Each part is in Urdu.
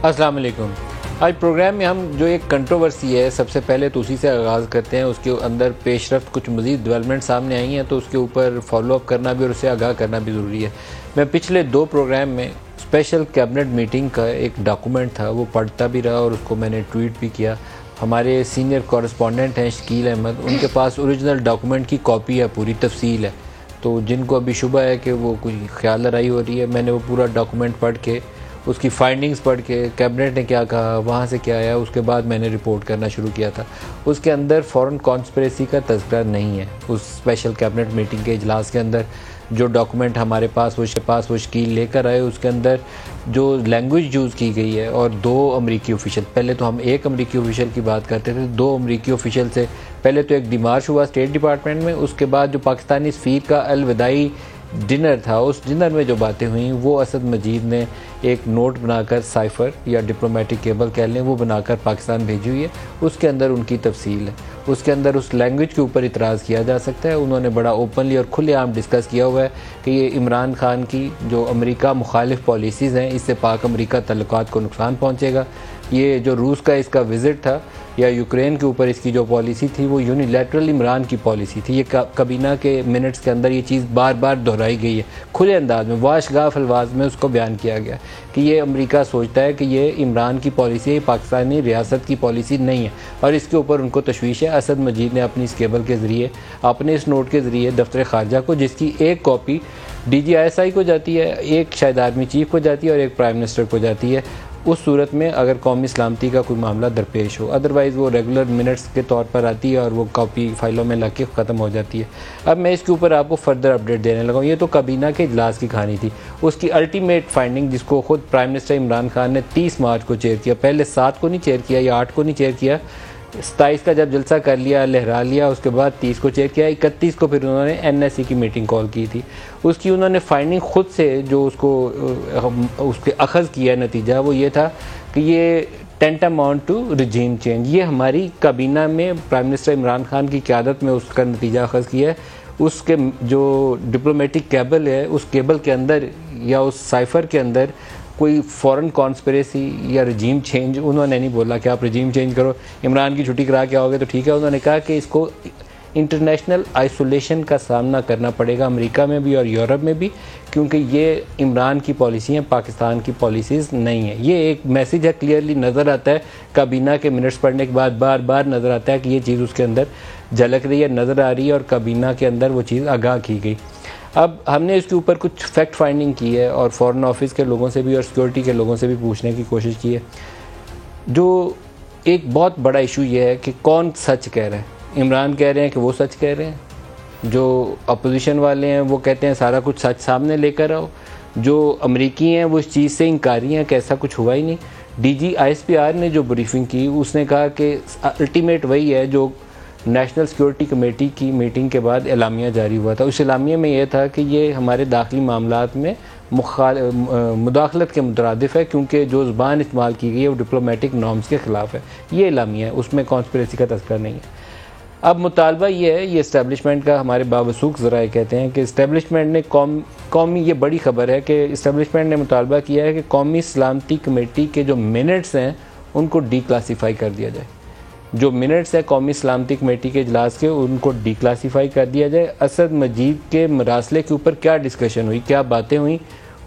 السلام علیکم۔ آج پروگرام میں ہم جو ایک کنٹروورسی ہے سب سے پہلے تو اسی سے آغاز کرتے ہیں۔ اس کے اندر پیش رفت کچھ مزید ڈیولپمنٹ سامنے آئی ہیں تو اس کے اوپر فالو اپ کرنا بھی اور اسے آگاہ کرنا بھی ضروری ہے۔ میں پچھلے 2 پروگرام میں اسپیشل کیبنٹ میٹنگ کا ایک ڈاکومنٹ تھا وہ پڑھتا بھی رہا اور اس کو میں نے ٹویٹ بھی کیا۔ ہمارے سینئر کورسپونڈنٹ ہیں شکیل احمد، ان کے پاس اوریجنل ڈاکومنٹ کی کاپی ہے، پوری تفصیل ہے، تو جن کو ابھی شبہ ہے کہ وہ کوئی خیال لڑائی ہو رہی ہے، میں نے وہ پورا ڈاکومنٹ پڑھ کے اس کی فائنڈنگز پڑھ کے کیبنٹ نے کیا کہا، وہاں سے کیا آیا، اس کے بعد میں نے رپورٹ کرنا شروع کیا تھا۔ اس کے اندر فورن کانسپریسی کا تذکرہ نہیں ہے۔ اس اسپیشل کیبنٹ میٹنگ کے اجلاس کے اندر جو ڈاکومنٹ ہمارے پاس وہ شکیل لے کر آئے، اس کے اندر جو لینگویج یوز کی گئی ہے اور 2 امریکی آفیشل، پہلے تو ہم ایک امریکی آفیشل کی بات کرتے تھے، 2 امریکی آفیشل سے پہلے تو ایک ڈیمارش ہوا اسٹیٹ ڈپارٹمنٹ میں، اس کے بعد جو پاکستانی سفیر کا الوداعی ڈنر تھا، اس ڈنر میں جو باتیں ہوئیں وہ اسد مجید نے ایک نوٹ بنا کر سائفر یا ڈپلومیٹک کیبل کہہ لیں وہ بنا کر پاکستان بھیجی ہوئی ہے۔ اس کے اندر ان کی تفصیل ہے، اس کے اندر اس لینگویج کے اوپر اعتراض کیا جا سکتا ہے۔ انہوں نے بڑا اوپنلی اور کھلے عام ڈسکس کیا ہوا ہے کہ یہ عمران خان کی جو امریکہ مخالف پالیسیز ہیں اس سے پاک امریکہ تعلقات کو نقصان پہنچے گا۔ یہ جو روس کا اس کا وزٹ تھا یا یوکرین کے اوپر اس کی جو پالیسی تھی وہ یونیلیٹرل عمران کی پالیسی تھی۔ یہ کابینہ کے منٹس کے اندر یہ چیز بار بار دہرائی گئی ہے، کھلے انداز میں واشگاف الفاظ میں اس کو بیان کیا گیا کہ یہ امریکہ سوچتا ہے کہ یہ عمران کی پالیسی ہے، یہ پاکستانی ریاست کی پالیسی نہیں ہے، اور اس کے اوپر ان کو تشویش ہے۔ اسد مجید نے اپنی اس کیبل کے ذریعے، اپنے اس نوٹ کے ذریعے دفتر خارجہ کو، جس کی ایک کاپی DGISI کو جاتی ہے، ایک شاہد آرمی چیف کو جاتی ہے اور ایک پرائم منسٹر کو جاتی ہے، اس صورت میں اگر قومی سلامتی کا کوئی معاملہ درپیش ہو، ادروائز وہ ریگولر منٹس کے طور پر آتی ہے اور وہ کاپی فائلوں میں لگ کے ختم ہو جاتی ہے۔ اب میں اس کے اوپر آپ کو فردر اپڈیٹ دینے لگا ہوں۔ یہ تو کابینہ کے اجلاس کی کہانی تھی، اس کی الٹیمیٹ فائنڈنگ جس کو خود پرائم منسٹر عمران خان نے 30 مارچ کو چیئر کیا، پہلے 7 کو نہیں چیئر کیا یا 8 کو نہیں چیئر کیا، 27 کا جب جلسہ کر لیا، لہرا لیا، اس کے بعد 30 کو چیئر کیا، 31 کو پھر انہوں نے NSC کی میٹنگ کال کی تھی۔ اس کی انہوں نے فائنڈنگ خود سے جو اس کے اخذ کیا نتیجہ وہ یہ تھا کہ یہ ٹینٹاماؤنٹ ٹو رجیم چینج، یہ ہماری کابینہ میں پرائم منسٹر عمران خان کی قیادت میں اس کا نتیجہ اخذ کیا ہے۔ اس کے جو ڈپلومیٹک کیبل ہے، اس کیبل کے اندر یا اس سائفر کے اندر کوئی فورن کانسپریسی یا رجیم چینج انہوں نے نہیں بولا کہ آپ رجیم چینج کرو، عمران کی چھٹی کرا کے آؤ گے تو ٹھیک ہے۔ انہوں نے کہا کہ اس کو انٹرنیشنل آئسولیشن کا سامنا کرنا پڑے گا امریکہ میں بھی اور یورپ میں بھی، کیونکہ یہ عمران کی پالیسی ہیں، پاکستان کی پالیسیز نہیں ہیں۔ یہ ایک میسیج ہے، کلیئرلی نظر آتا ہے، کابینہ کے منٹس پڑھنے کے بعد بار بار نظر آتا ہے کہ یہ چیز اس کے اندر جھلک رہی ہے، نظر آ رہی ہے، اور کابینہ کے اندر وہ چیز آگاہ کی گئی۔ اب ہم نے اس کے اوپر کچھ فیکٹ فائنڈنگ کی ہے اور فورن آفس کے لوگوں سے بھی اور سیکورٹی کے لوگوں سے بھی پوچھنے کی کوشش کی ہے۔ جو ایک بہت بڑا ایشو یہ ہے کہ کون سچ کہہ رہا ہے۔ عمران کہہ رہے ہیں کہ وہ سچ کہہ رہے ہیں، جو اپوزیشن والے ہیں وہ کہتے ہیں سارا کچھ سچ سامنے لے کر آؤ، جو امریکی ہیں وہ اس چیز سے انکاری ہیں کہ ایسا کچھ ہوا ہی نہیں۔ DG ISPR نے جو بریفنگ کی اس نے کہا کہ الٹیمیٹ وہی ہے جو نیشنل سیکورٹی کمیٹی کی میٹنگ کے بعد اعلامیہ جاری ہوا تھا۔ اس اعلامیہ میں یہ تھا کہ یہ ہمارے داخلی معاملات میں مداخلت کے مترادف ہے، کیونکہ جو زبان استعمال کی گئی ہے وہ ڈپلومیٹک نارمز کے خلاف ہے۔ یہ اعلامیہ ہے، اس میں کانسپریسی کا تذکرہ نہیں ہے۔ اب مطالبہ یہ ہے، یہ اسٹیبلشمنٹ کا، ہمارے بابسوخ ذرائع کہتے ہیں کہ اسٹیبلشمنٹ نے قومی یہ بڑی خبر ہے کہ اسٹیبلشمنٹ نے مطالبہ کیا ہے کہ قومی سلامتی کمیٹی کے جو منٹس ہیں ان کو ڈی کلاسیفائی کر دیا جائے۔ جو منٹس ہیں قومی سلامتی کمیٹی کے اجلاس کے ان کو ڈی کلاسیفائی کر دیا جائے۔ اسد مجید کے مراسلے کے اوپر کیا ڈسکشن ہوئی، کیا باتیں ہوئیں،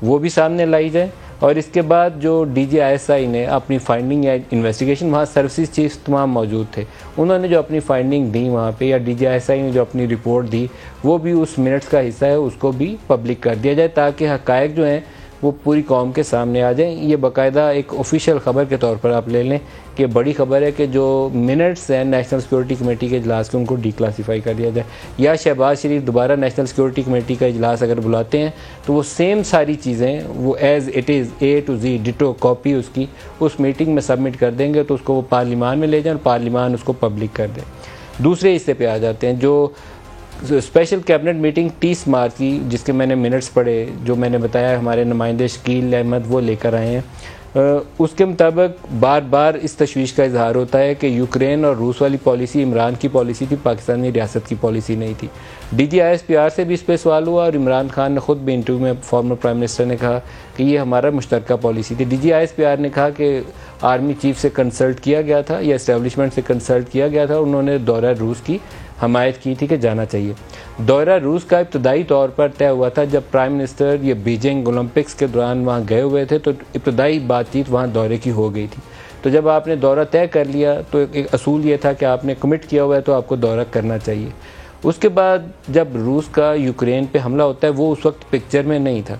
وہ بھی سامنے لائی جائے، اور اس کے بعد جو DGISI نے اپنی فائنڈنگ یا انویسٹیگیشن، وہاں سروسز چیف تمام موجود تھے، انہوں نے جو اپنی فائنڈنگ دی وہاں پہ، یا DGISI نے جو اپنی رپورٹ دی وہ بھی اس منٹس کا حصہ ہے، اس کو بھی پبلک کر دیا جائے تاکہ حقائق جو ہیں وہ پوری قوم کے سامنے آ جائیں۔ یہ باقاعدہ ایک آفیشیل خبر کے طور پر آپ لے لیں کہ بڑی خبر ہے کہ جو منٹس ہیں نیشنل سیکورٹی کمیٹی کے اجلاس کے ان کو ڈی کلاسیفائی کر دیا جائے، یا شہباز شریف دوبارہ نیشنل سیکورٹی کمیٹی کا اجلاس اگر بلاتے ہیں تو وہ سیم ساری چیزیں وہ as it is A to Z ditto copy اس کی اس میٹنگ میں سبمٹ کر دیں گے، تو اس کو وہ پارلیمان میں لے جائیں اور پارلیمان اس کو پبلک کر دے۔ دوسرے حصے پہ آ جاتے ہیں، جو اسپیشل کیبنٹ میٹنگ 30 مارچ کی جس کے میں نے منٹس پڑھے، جو میں نے بتایا ہمارے نمائندے شکیل احمد وہ لے کر آئے ہیں، اس کے مطابق بار بار اس تشویش کا اظہار ہوتا ہے کہ یوکرین اور روس والی پالیسی عمران کی پالیسی تھی، پاکستانی ریاست کی پالیسی نہیں تھی۔ D G I S P R سے بھی اس پہ سوال ہوا اور عمران خان نے خود بھی انٹرویو میں فارمر پرائم منسٹر نے کہا کہ یہ ہمارا مشترکہ پالیسی تھی۔ D G I S P R نے کہا کہ آرمی چیف سے کنسلٹ کیا گیا تھا یا اسٹیبلشمنٹ سے کنسلٹ کیا گیا تھا، انہوں نے دورہ روس کی حمایت کی تھی کہ جانا چاہیے۔ دورہ روس کا ابتدائی طور پر طے ہوا تھا جب پرائم منسٹر یہ بیجنگ اولمپکس کے دوران وہاں گئے ہوئے تھے، تو ابتدائی بات چیت وہاں دورے کی ہو گئی تھی۔ تو جب آپ نے دورہ طے کر لیا تو ایک اصول یہ تھا کہ آپ نے کمٹ کیا ہوا ہے تو آپ کو دورہ کرنا چاہیے۔ اس کے بعد جب روس کا یوکرین پہ حملہ ہوتا ہے، وہ اس وقت پکچر میں نہیں تھا۔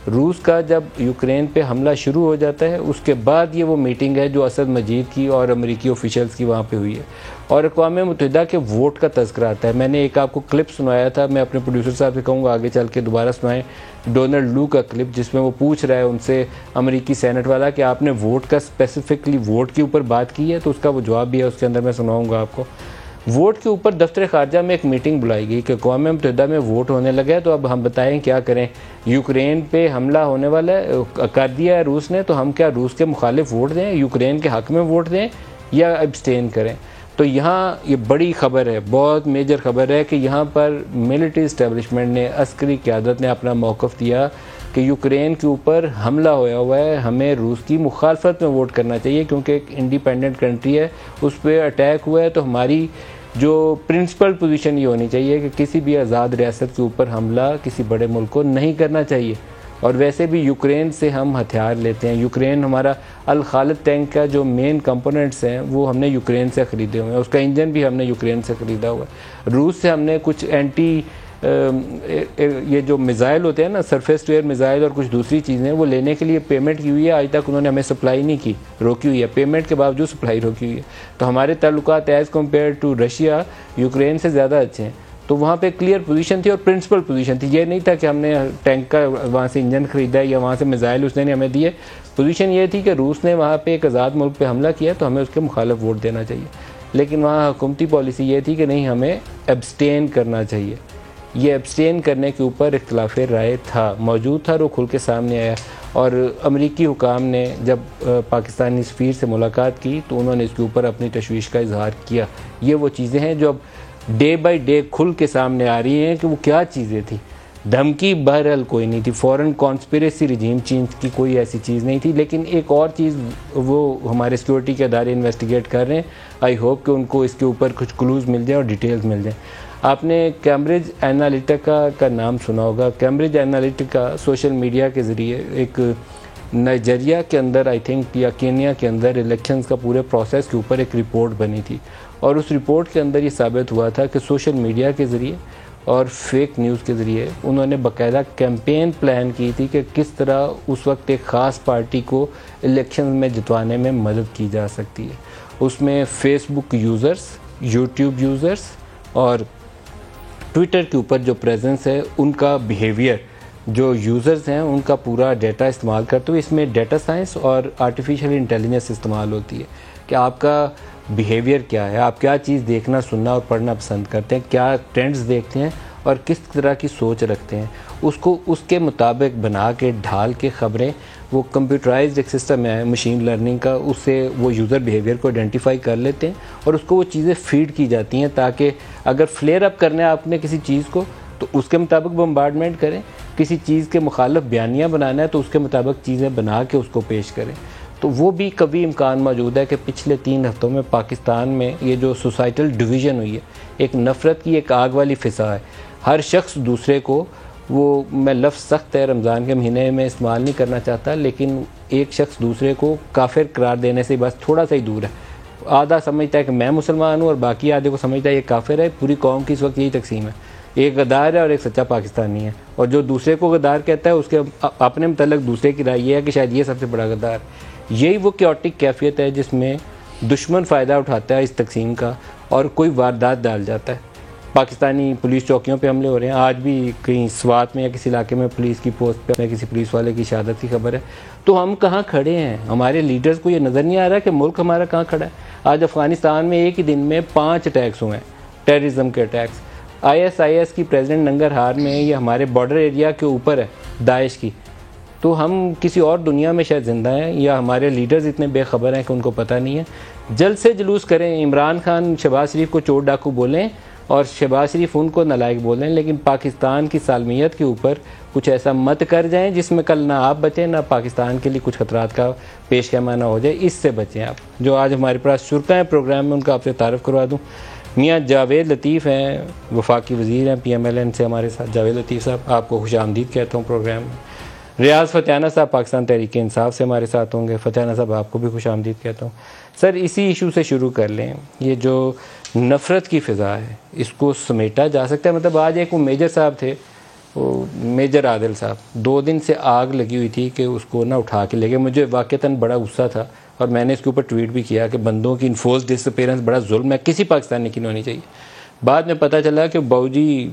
روس کا جب یوکرین پہ حملہ شروع ہو جاتا ہے، اس کے بعد یہ وہ میٹنگ ہے جو اسد مجید کی اور امریکی آفیشلز کی وہاں پہ ہوئی ہے، اور اقوام متحدہ کے ووٹ کا تذکرہ آتا ہے۔ میں نے ایک آپ کو کلپ سنایا تھا، میں اپنے پروڈیوسر صاحب سے کہوں گا آگے چل کے دوبارہ سنائیں، ڈونلڈ لو کا کلپ، جس میں وہ پوچھ رہا ہے ان سے امریکی سینٹ والا کہ آپ نے ووٹ کا اسپیسیفکلی ووٹ کے اوپر بات کی ہے، تو اس کا وہ جواب بھی ہے، اس کے اندر میں سناؤں گا آپ کو۔ ووٹ کے اوپر دفتر خارجہ میں ایک میٹنگ بلائی گئی کہ اقوام متحدہ میں ووٹ ہونے لگا ہے، تو اب ہم بتائیں کیا کریں، یوکرین پہ حملہ ہونے والا ہے، کر دیا ہے روس نے، تو ہم کیا روس کے مخالف ووٹ دیں، یوکرین کے حق میں ووٹ دیں یا ابسٹین کریں۔ تو یہاں یہ بڑی خبر ہے، بہت میجر خبر ہے کہ یہاں پر ملٹری اسٹیبلشمنٹ نے، عسکری قیادت نے اپنا موقف دیا کہ یوکرین کے اوپر حملہ ہوا ہے، ہمیں روس کی مخالفت میں ووٹ کرنا چاہیے، کیونکہ ایک انڈیپینڈنٹ کنٹری ہے، اس پہ اٹیک ہوا ہے، تو ہماری جو پرنسپل پوزیشن یہ ہونی چاہیے کہ کسی بھی آزاد ریاست کے اوپر حملہ کسی بڑے ملک کو نہیں کرنا چاہیے۔ اور ویسے بھی یوکرین سے ہم ہتھیار لیتے ہیں، یوکرین ہمارا الخالد ٹینک کا جو مین کمپوننٹس ہیں وہ ہم نے یوکرین سے خریدے ہوئے ہیں، اس کا انجن بھی ہم نے یوکرین سے خریدا ہوا ہے۔ روس سے ہم نے کچھ اینٹی یہ جو میزائل ہوتے ہیں نا، سرفیس ٹو ایئر میزائل اور کچھ دوسری چیزیں، وہ لینے کے لیے پیمنٹ کی ہوئی ہے، آج تک انہوں نے ہمیں سپلائی نہیں کی، روکی ہوئی ہے، پیمنٹ کے باوجود سپلائی روکی ہوئی ہے۔ تو ہمارے تعلقات as compare to Russia Ukraine سے زیادہ اچھے ہیں۔ تو وہاں پہ کلیئر پوزیشن تھی اور پرنسپل پوزیشن تھی، یہ نہیں تھا کہ ہم نے ٹینک کا وہاں سے انجن خریدا ہے یا وہاں سے میزائل اس نے ہمیں دیے۔ پوزیشن یہ تھی کہ روس نے وہاں پہ ایک آزاد ملک پہ حملہ کیا تو ہمیں اس کے مخالف ووٹ دینا چاہیے، لیکن وہاں حکومتی پالیسی یہ تھی کہ نہیں، ہمیں ایبسٹین کرنا چاہیے۔ یہ ایبسٹین کرنے کے اوپر اختلاف رائے تھا، موجود تھا، وہ کھل کے سامنے آیا، اور امریکی حکام نے جب پاکستانی سفیر سے ملاقات کی تو انہوں نے اس کے اوپر اپنی تشویش کا اظہار کیا۔ یہ وہ چیزیں ہیں جو اب ڈے بائی ڈے کھل کے سامنے آ رہی ہیں کہ وہ کیا چیزیں تھیں۔ دھمکی بہرحال کوئی نہیں تھی، فورن کانسپیریسی رجیم چینج کی کوئی ایسی چیز نہیں تھی، لیکن ایک اور چیز وہ ہمارے سیکورٹی کے ادارے انویسٹیگیٹ کر رہے ہیں، آئی ہوپ کہ ان کو اس کے اوپر کچھ کلوز مل جائیں اور ڈیٹیلز مل جائیں۔ آپ نے کیمبرج اینالیٹیکا کا نام سنا ہوگا۔ کیمبرج اینالیٹیکا سوشل میڈیا کے ذریعے ایک نائجیریا کے اندر آئی تھنک یا کینیا کے اندر الیکشنز کا پورے پروسیس کے اوپر ایک رپورٹ بنی تھی، اور اس رپورٹ کے اندر یہ ثابت ہوا تھا کہ سوشل میڈیا کے ذریعے اور فیک نیوز کے ذریعے انہوں نے باقاعدہ کیمپین پلان کی تھی کہ کس طرح اس وقت ایک خاص پارٹی کو الیکشن میں جتوانے میں مدد کی جا سکتی ہے۔ اس میں فیس بک یوزرز، یوٹیوب یوزرز اور ٹویٹر کے اوپر جو پریزنس ہے ان کا بیہیویئر، جو یوزرز ہیں ان کا پورا ڈیٹا استعمال کرتے ہوئے، اس میں ڈیٹا سائنس اور آرٹیفیشیل انٹیلیجنس استعمال ہوتی ہے کہ آپ کا بیہیویئر کیا ہے، آپ کیا چیز دیکھنا، سننا اور پڑھنا پسند کرتے ہیں، کیا ٹرینڈز دیکھتے ہیں اور کس طرح کی سوچ رکھتے ہیں، اس کو اس کے مطابق بنا کے ڈھال کے خبریں، وہ کمپیوٹرائزڈ ایک سسٹم ہے مشین لرننگ کا، اس سے وہ یوزر بیہیویئر کو آئیڈینٹیفائی کر لیتے ہیں اور اس کو وہ چیزیں فیڈ کی جاتی ہیں تاکہ اگر فلیئر اپ کرنا ہے آپ نے کسی چیز کو تو اس کے مطابق بمبارڈمنٹ کریں، کسی چیز کے مخالف بیانیہ بنانا ہے تو اس کے مطابق چیزیں بنا کے اس کو پیش کریں۔ تو وہ بھی کبھی امکان موجود ہے کہ پچھلے 3 ہفتوں میں پاکستان میں یہ جو سوسائٹل ڈویژن ہوئی ہے، ایک نفرت کی ایک آگ والی فضا ہے، ہر شخص دوسرے کو، وہ میں لفظ سخت ہے رمضان کے مہینے میں استعمال نہیں کرنا چاہتا، لیکن ایک شخص دوسرے کو کافر قرار دینے سے بس تھوڑا سا ہی دور ہے۔ آدھا سمجھتا ہے کہ میں مسلمان ہوں اور باقی آدھے کو سمجھتا ہے یہ کافر ہے۔ پوری قوم کی اس وقت یہی تقسیم ہے، ایک غدار ہے اور ایک سچا پاکستانی ہے، اور جو دوسرے کو غدار کہتا ہے اس کے اپنے متعلق دوسرے کی رائے یہ ہے کہ شاید یہ سب سے بڑا غدار۔ یہی وہ کیوٹک کیفیت ہے جس میں دشمن فائدہ اٹھاتا ہے اس تقسیم کا اور کوئی واردات ڈال جاتا ہے۔ پاکستانی پولیس چوکیوں پہ حملے ہو رہے ہیں، آج بھی کہیں سوات میں یا کسی علاقے میں پولیس کی پوسٹ پہ کسی پولیس والے کی شہادت کی خبر ہے۔ تو ہم کہاں کھڑے ہیں؟ ہمارے لیڈرز کو یہ نظر نہیں آ رہا کہ ملک ہمارا کہاں کھڑا ہے؟ آج افغانستان میں ایک ہی دن میں 5 اٹیکس ہوئے ہیں، ٹیررزم کے اٹیکس۔ ISIS کی پریزیڈنٹ ننگرہار میں، یہ ہمارے بارڈر ایریا کے اوپر ہے داعش کی، تو ہم کسی اور دنیا میں شاید زندہ ہیں، یا ہمارے لیڈرز اتنے بے خبر ہیں کہ ان کو پتہ نہیں ہے. جلد سے جلوس کریں، عمران خان شہباز شریف کو چور ڈاکو بولیں اور شہباز شریف ان کو نالائق بولیں، لیکن پاکستان کی سالمیت کے اوپر کچھ ایسا مت کر جائیں جس میں کل نہ آپ بچیں نہ پاکستان کے لیے کچھ خطرات کا پیش خیمہ نہ ہو جائے. اس سے بچیں آپ. جو آج ہمارے پاس شرکا ہیں پروگرام میں، ان کا آپ سے تعارف کروا دوں. میاں جاوید لطیف ہیں، وفاقی وزیر ہیں PMLN سے ہمارے ساتھ. جاوید لطیف صاحب، آپ کو خوش آمدید کہتا ہوں پروگرام میں. ریاض فتحانہ صاحب پاکستان تحریک انصاف سے ہمارے ساتھ ہوں گے. فتحانہ صاحب، آپ کو بھی خوش آمدید کہتا ہوں. سر، اسی ایشو سے شروع کر لیں. یہ جو نفرت کی فضا ہے، اس کو سمیٹا جا سکتا ہے؟ مطلب آج ایک وہ میجر صاحب تھے، وہ میجر عادل صاحب، 2 دن سے آگ لگی ہوئی تھی کہ اس کو نہ اٹھا کے لے گئے. مجھے واقعتاً بڑا غصہ تھا اور میں نے اس کے اوپر ٹویٹ بھی کیا کہ بندوں کی انفورس ڈس اپیرنس بڑا ظلم ہے، کسی پاکستانی کی نہیں ہونی چاہیے. بعد میں پتہ چلا کہ باؤجی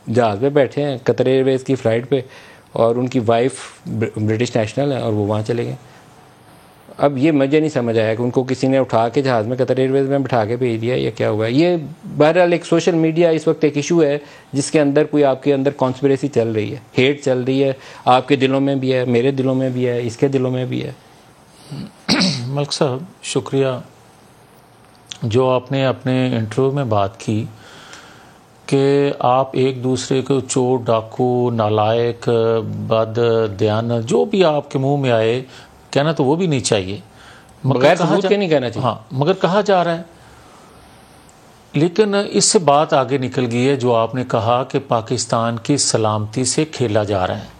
جہاز پہ بیٹھے ہیں قطر ایئر ویز کی فلائٹ پہ، اور ان کی وائف برٹش نیشنل ہے اور وہ وہاں چلے گئے. اب یہ مجھے نہیں سمجھ آیا کہ ان کو کسی نے اٹھا کے جہاز میں قطر ایئر ویز میں بٹھا کے بھیج دیا یا کیا ہوا ہے. یہ بہرحال ایک سوشل میڈیا اس وقت ایک ایشو ہے جس کے اندر کوئی آپ کے اندر کانسپریسی چل رہی ہے، ہیٹ چل رہی ہے. آپ کے دلوں میں بھی ہے، میرے دلوں میں بھی ہے، اس کے دلوں میں بھی ہے. ملک صاحب، شکریہ. جو آپ نے اپنے انٹرویو میں بات کی کہ آپ ایک دوسرے کو چور ڈاکو نالائق بد دیانت جو بھی آپ کے منہ میں آئے کہنا تو وہ بھی نہیں چاہیے، بغیر ثبوت کے نہیں کہنا چاہیے. ہاں، مگر کہا جا رہا ہے. لیکن اس سے بات آگے نکل گئی ہے جو آپ نے کہا کہ پاکستان کی سلامتی سے کھیلا جا رہا ہے.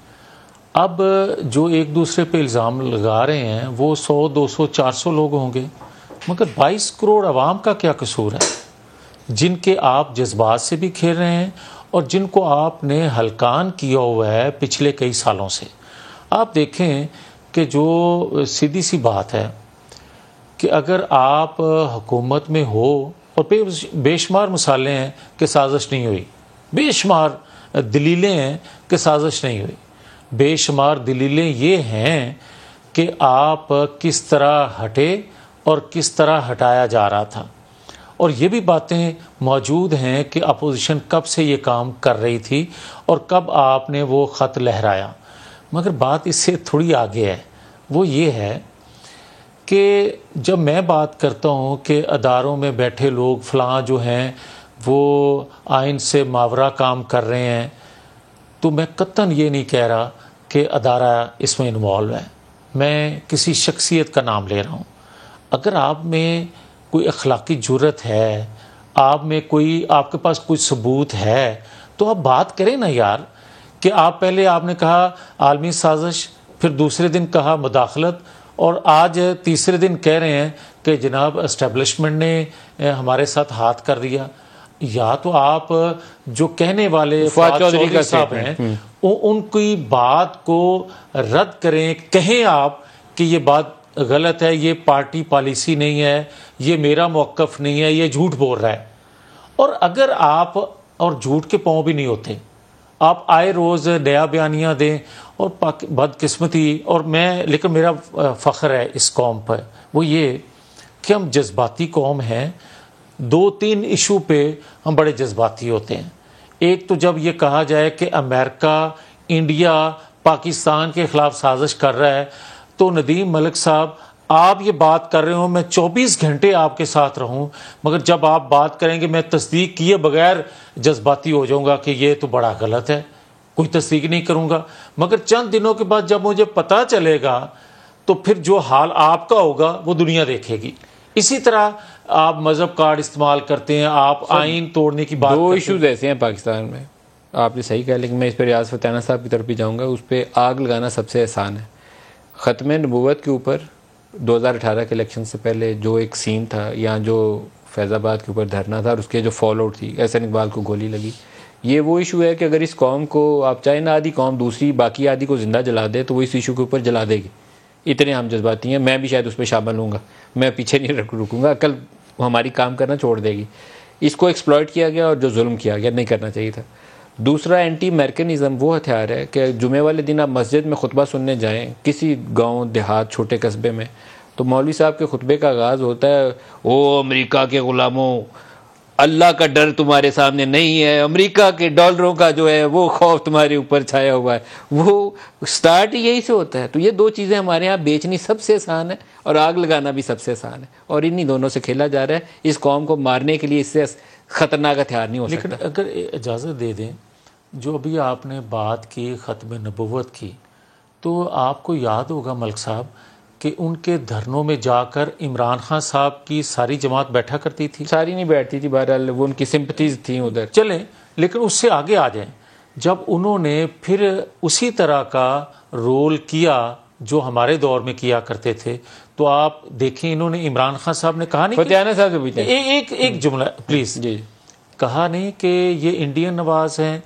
اب جو ایک دوسرے پہ الزام لگا رہے ہیں وہ 100 200 400 لوگ ہوں گے، مگر 22 کروڑ عوام کا کیا قصور ہے جن کے آپ جذبات سے بھی کھیل رہے ہیں اور جن کو آپ نے ہلکان کیا ہوا ہے پچھلے کئی سالوں سے. آپ دیکھیں کہ جو سیدھی سی بات ہے کہ اگر آپ حکومت میں ہو اور بے شمار مثالیں ہیں کہ سازش نہیں ہوئی، بے شمار دلیلیں ہیں کہ سازش نہیں ہوئی، بے شمار دلیلیں یہ ہیں کہ آپ کس طرح ہٹے اور کس طرح ہٹایا جا رہا تھا. اور یہ بھی باتیں موجود ہیں کہ اپوزیشن کب سے یہ کام کر رہی تھی اور کب آپ نے وہ خط لہرایا. مگر بات اس سے تھوڑی آگے ہے. وہ یہ ہے کہ جب میں بات کرتا ہوں کہ اداروں میں بیٹھے لوگ فلاں جو ہیں وہ آئین سے ماورا کام کر رہے ہیں، تو میں قطعاً یہ نہیں کہہ رہا کہ ادارہ اس میں انوالو ہے. میں کسی شخصیت کا نام لے رہا ہوں. اگر آپ میں کوئی اخلاقی جرت ہے، آپ میں کوئی، آپ کے پاس کوئی ثبوت ہے تو آپ بات کریں نا یار. کہ آپ پہلے آپ نے کہا عالمی سازش، پھر دوسرے دن کہا مداخلت، اور آج تیسرے دن کہہ رہے ہیں کہ جناب اسٹیبلشمنٹ نے ہمارے ساتھ ہاتھ کر دیا. یا تو آپ جو کہنے والے فواد چودھری صاحب ہیں ان کی بات کو رد کریں، کہیں آپ کہ یہ بات غلط ہے، یہ پارٹی پالیسی نہیں ہے، یہ میرا موقف نہیں ہے، یہ جھوٹ بول رہا ہے. اور اگر آپ، اور جھوٹ کے پاؤں بھی نہیں ہوتے، آپ آئے روز نیا بیانیہ دیں اور بدقسمتی، اور میں، لیکن میرا فخر ہے اس قوم پر، وہ یہ کہ ہم جذباتی قوم ہیں. 2-3 ایشو پہ ہم بڑے جذباتی ہوتے ہیں. ایک تو جب یہ کہا جائے کہ امریکہ انڈیا پاکستان کے خلاف سازش کر رہا ہے، تو ندیم ملک صاحب آپ یہ بات کر رہے ہوں، میں 24 گھنٹے آپ کے ساتھ رہوں، مگر جب آپ بات کریں گے میں تصدیق کیے بغیر جذباتی ہو جاؤں گا کہ یہ تو بڑا غلط ہے، کوئی تصدیق نہیں کروں گا. مگر چند دنوں کے بعد جب مجھے پتہ چلے گا تو پھر جو حال آپ کا ہوگا وہ دنیا دیکھے گی. اسی طرح آپ مذہب کارڈ استعمال کرتے ہیں، آپ آئین توڑنے کی بات. 2 ایشوز ایسے ہیں پاکستان میں، آپ نے صحیح کہا، لیکن میں اس پہ ریاض فتحانہ صاحب کی طرف بھی جاؤں گا. اس پہ آگ لگانا سب سے آسان ہے. ختم نبوت کے اوپر 2018 کے الیکشن سے پہلے جو ایک سین تھا، یا جو فیض آباد کے اوپر دھرنا تھا اور اس کے جو فالو آؤٹ تھی، احسن اقبال کو گولی لگی، یہ وہ ایشو ہے کہ اگر اس قوم کو آپ چاہے نا آدھی قوم دوسری باقی آدھی کو زندہ جلا دے تو وہ اس ایشو کے اوپر جلا دے گی. اتنے ہم جذباتی ہیں. میں بھی شاید اس پہ شامل ہوں گا، میں پیچھے نہیں رکوں گا. کل ہماری کام کرنا چھوڑ دے گی. اس کو ایکسپلائٹ کیا گیا اور جو ظلم کیا گیا نہیں کرنا چاہیے تھا. دوسرا اینٹی امریکنزم وہ ہتھیار ہے کہ جمعے والے دن آپ مسجد میں خطبہ سننے جائیں کسی گاؤں دیہات چھوٹے قصبے میں، تو مولوی صاحب کے خطبے کا آغاز ہوتا ہے، او امریکہ کے غلاموں، اللہ کا ڈر تمہارے سامنے نہیں ہے، امریکہ کے ڈالروں کا جو ہے وہ خوف تمہارے اوپر چھایا ہوا ہے، وہ سٹارٹ یہی سے ہوتا ہے۔ تو یہ دو چیزیں ہمارے ہاں بیچنی سب سے آسان ہے اور آگ لگانا بھی سب سے آسان ہے، اور انہی دونوں سے کھیلا جا رہا ہے۔ اس قوم کو مارنے کے لیے اس سے خطرناک ہتھیار نہیں ہو سکتا۔ لیکن اگر اجازت دے دیں، جو ابھی آپ نے بات کی ختم نبوت کی، تو آپ کو یاد ہوگا ملک صاحب کہ ان کے دھرنوں میں جا کر عمران خان صاحب کی ساری جماعت بیٹھا کرتی تھی۔ ساری نہیں بیٹھتی تھی، بہرحال وہ ان کی سمپتیز تھیں ادھر۔ چلیں، لیکن اس سے آگے آ جائیں، جب انہوں نے پھر اسی طرح کا رول کیا جو ہمارے دور میں کیا کرتے تھے، تو آپ دیکھیں انہوں نے عمران خان صاحب نے کہا نہیں، فتح صاحب سے پوچھیں ایک جملہ پلیز، جی، کہا نہیں کہ یہ انڈین نواز ہیں،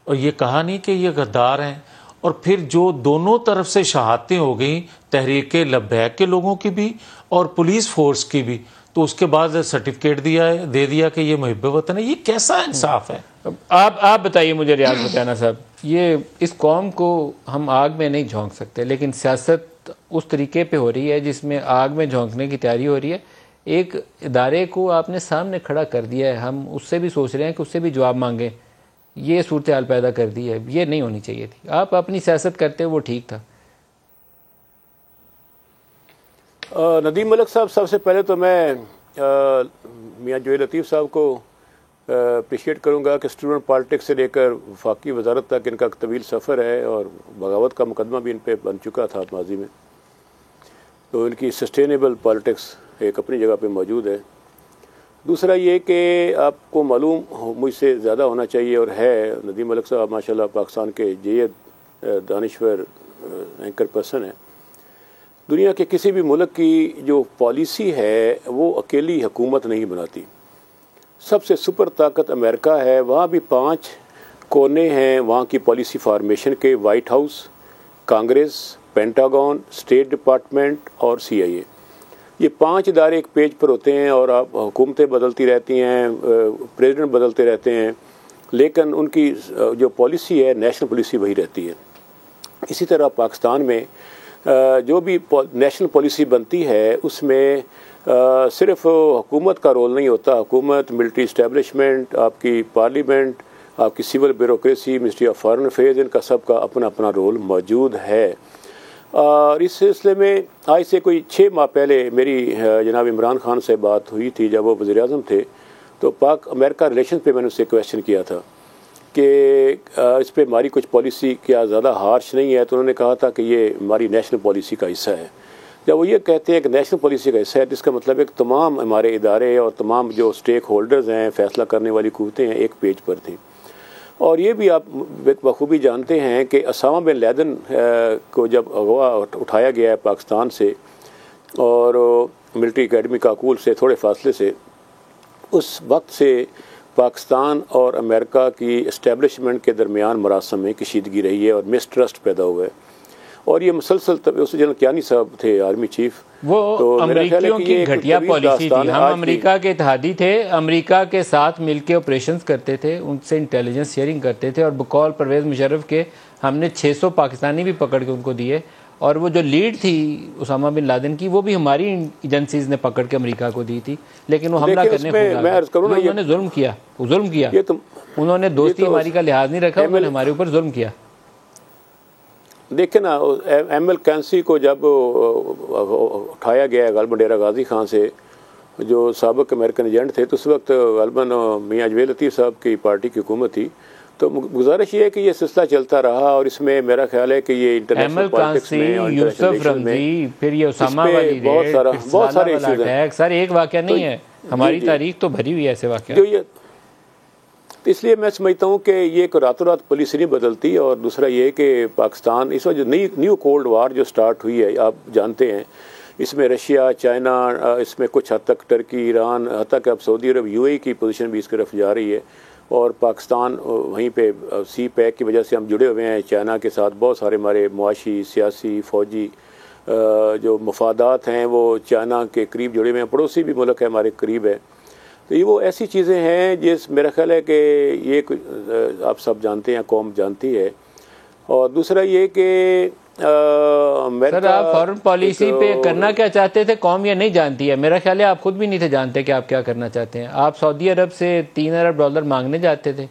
اور یہ کہا نہیں کہ یہ غدار ہیں، اور پھر جو دونوں طرف سے شہادتیں ہو گئیں تحریک لبیک کے لوگوں کی بھی اور پولیس فورس کی بھی، تو اس کے بعد سرٹیفکیٹ دے دیا کہ یہ محب وطن ہے۔ یہ کیسا انصاف ہے؟ آپ بتائیے مجھے ریاض فتح صاحب، یہ اس قوم کو ہم آگ میں نہیں جھونک سکتے، لیکن سیاست اس طریقے پہ ہو رہی ہے جس میں آگ میں جھونکنے کی تیاری ہو رہی ہے۔ ایک ادارے کو آپ نے سامنے کھڑا کر دیا ہے، ہم اس سے بھی سوچ رہے ہیں کہ اس سے بھی جواب مانگیں، یہ صورتحال پیدا کر دی ہے، یہ نہیں ہونی چاہیے تھی۔ آپ اپنی سیاست کرتے وہ ٹھیک تھا۔ ندیم ملک صاحب، سب سے پہلے تو میں میاں جوہر لطیف صاحب کو اپریشیٹ کروں گا کہ اسٹوڈنٹ پالیٹکس سے لے کر وفاقی وزارت تک ان کا طویل سفر ہے، اور بغاوت کا مقدمہ بھی ان پہ بن چکا تھا ماضی میں، تو ان کی سسٹینیبل پالیٹکس ایک اپنی جگہ پہ موجود ہے۔ دوسرا یہ کہ آپ کو معلوم مجھ سے زیادہ ہونا چاہیے اور ہے، ندیم ملک صاحب ماشاءاللہ پاکستان کے جید دانشور اینکر پرسن ہیں۔ دنیا کے کسی بھی ملک کی جو پالیسی ہے وہ اکیلی حکومت نہیں بناتی، سب سے سپر طاقت امریکہ ہے، وہاں بھی 5 کونے ہیں وہاں کی پالیسی فارمیشن کے: white house, Congress, Pentagon, state department اور CIA۔ یہ 5 ادارے ایک پیج پر ہوتے ہیں، اور آپ حکومتیں بدلتی رہتی ہیں، پریزیڈنٹ بدلتے رہتے ہیں، لیکن ان کی جو پالیسی ہے نیشنل پالیسی وہی رہتی ہے۔ اسی طرح پاکستان میں جو بھی نیشنل پالیسی بنتی ہے اس میں صرف حکومت کا رول نہیں ہوتا، حکومت، ملٹری اسٹیبلشمنٹ، آپ کی پارلیمنٹ، آپ کی civil bureaucracy, ministry of foreign affairs, ان کا سب کا اپنا اپنا رول موجود ہے۔ اور اس سلسلے میں آج سے کوئی 6 ماہ پہلے میری جناب عمران خان سے بات ہوئی تھی جب وہ وزیر اعظم تھے، تو پاک امریکہ ریلیشن پہ میں نے اس سے کویشچن کیا تھا کہ اس پہ ہماری کچھ پالیسی کیا زیادہ ہارش نہیں ہے، تو انہوں نے کہا تھا کہ یہ ہماری نیشنل پالیسی کا حصہ ہے۔ جب وہ یہ کہتے ہیں کہ نیشنل پالیسی کا حصہ ہے، جس کا مطلب ہے کہ تمام ہمارے ادارے اور تمام جو اسٹیک ہولڈرز ہیں، فیصلہ کرنے والی قوتیں ہیں، ایک پیج پر تھیں۔ اور یہ بھی آپ بخوبی جانتے ہیں کہ اسامہ بن لادن کو جب اغوا اٹھایا گیا ہے پاکستان سے اور ملٹری اکیڈمی کاکول سے تھوڑے فاصلے سے، اس وقت سے پاکستان اور امریکہ کی اسٹیبلشمنٹ کے درمیان مراسم میں کشیدگی رہی ہے اور مسٹرسٹ پیدا ہوا ہے، اور یہ مسلسل اس جنرل کیانی صاحب تھے آرمی چیف، وہ امریکیوں کی گھٹیا پالیسی تھی۔ ہم امریکہ کے اتحادی تھے، امریکہ کے ساتھ مل کے آپریشنز کرتے تھے، ان سے انٹیلیجنس شیئرنگ کرتے تھے، اور بقول پرویز مشرف کے ہم نے 600 پاکستانی بھی پکڑ کے ان کو دیے، اور وہ جو لیڈ تھی اسامہ بن لادن کی وہ بھی ہماری ایجنسیز نے پکڑ کے امریکہ کو دی تھی، لیکن وہ حملہ کرنے انہوں نے ظلم کیا، انہوں نے دوستی ہماری کا لحاظ نہیں رکھا، انہوں نے ہمارے اوپر ظلم کیا۔ دیکھیں نا، ایم ایل کینسی کو جب اٹھایا گیا غالباً ڈیرہ غازی خان سے، جو سابق امریکن ایجنٹ تھے، تو اس وقت غالباً میاں جوہر لطیف صاحب کی پارٹی کی حکومت تھی، تو گزارش یہ ہے کہ یہ سلسلہ چلتا رہا، اور اس میں میرا خیال ہے کہ یہ انٹرنیشنل پالیٹکس میں، یوسف رمزی، پھر یہ اسامہ والی ریڈ، بہت سارے ایشوز ہیں۔ سر ایک واقعہ نہیں ہے، ہماری تاریخ تو بھری ہوئی ہے ایسے واقعہ۔ اس لیے میں سمجھتا ہوں کہ یہ ایک راتوں رات پالیسی نہیں بدلتی، اور دوسرا یہ کہ پاکستان اس وقت جو نیو کولڈ وار جو سٹارٹ ہوئی ہے، آپ جانتے ہیں اس میں رشیا، چائنا، اس میں کچھ حد تک ٹرکی، ایران، حتیٰ کہ اب سعودی عرب UAE کی پوزیشن بھی اس طرف جا رہی ہے، اور پاکستان وہیں پہ سی پیک کی وجہ سے ہم جڑے ہوئے ہیں چائنا کے ساتھ، بہت سارے ہمارے معاشی، سیاسی، فوجی جو مفادات ہیں وہ چائنا کے قریب جڑے ہوئے ہیں، پڑوسی بھی ملک ہے ہمارے قریب ہے، تو یہ وہ ایسی چیزیں ہیں جس میرا خیال ہے کہ یہ آپ سب جانتے ہیں، قوم جانتی ہے۔ اور دوسرا یہ کہ سر آپ فارن پالیسی پہ کرنا کیا چاہتے تھے قوم یہ نہیں جانتی ہے. میرا خیال ہے آپ خود بھی نہیں تھے جانتے کہ آپ کیا کرنا چاہتے ہیں. آپ سعودی عرب سے $3 ارب مانگنے جاتے تھے,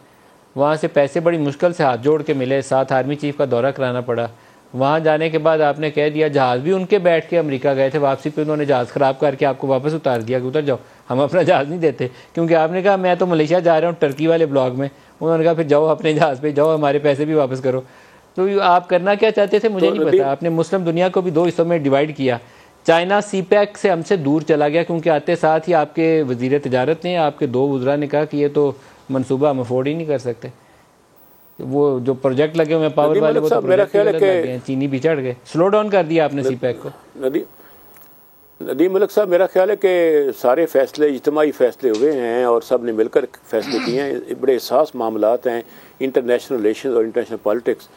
وہاں سے پیسے بڑی مشکل سے ہاتھ جوڑ کے ملے, ساتھ آرمی چیف کا دورہ کرانا پڑا. وہاں جانے کے بعد آپ نے کہہ دیا, جہاز بھی ان کے بیٹھ کے امریکہ گئے تھے, واپسی پہ انہوں نے جہاز خراب کر کے آپ کو واپس اتار دیا کہ اتر جاؤ, ہم اپنا جہاز نہیں دیتے. کیونکہ آپ نے کہا میں تو ملیشیا جا رہا ہوں ٹرکی والے بلاک میں. انہوں نے کہا پھر جاؤ اپنے جہاز پہ جاؤ, ہمارے پیسے بھی واپس کرو. تو آپ کرنا کیا چاہتے تھے مجھے نہیں پتا. آپ نے مسلم دنیا کو بھی 2 حصوں میں ڈیوائیڈ کیا. چائنا سی پیک سے ہم سے دور چلا گیا کیونکہ آتے ساتھ ہی آپ کے وزیر تجارت نے, آپ کے 2 وزراء نے کہا کہ یہ تو منصوبہ ہم افورڈ ہی نہیں کر سکتے. وہ جو پروجیکٹ لگے ہوئے پاور والے وہ تو پروجیکٹ لگ گئے, چینی بھی چڑھ گئے. سلو ڈاؤن کر دیا آپ نے سی پیک کو. ندیم ملک صاحب, میرا خیال ہے کہ سارے فیصلے اجتماعی فیصلے ہوئے ہیں اور سب نے مل کر فیصلے کیے ہیں. بڑے حساس معاملات ہیں انٹرنیشنل ریلیشنز اور انٹرنیشنل پالیٹکس,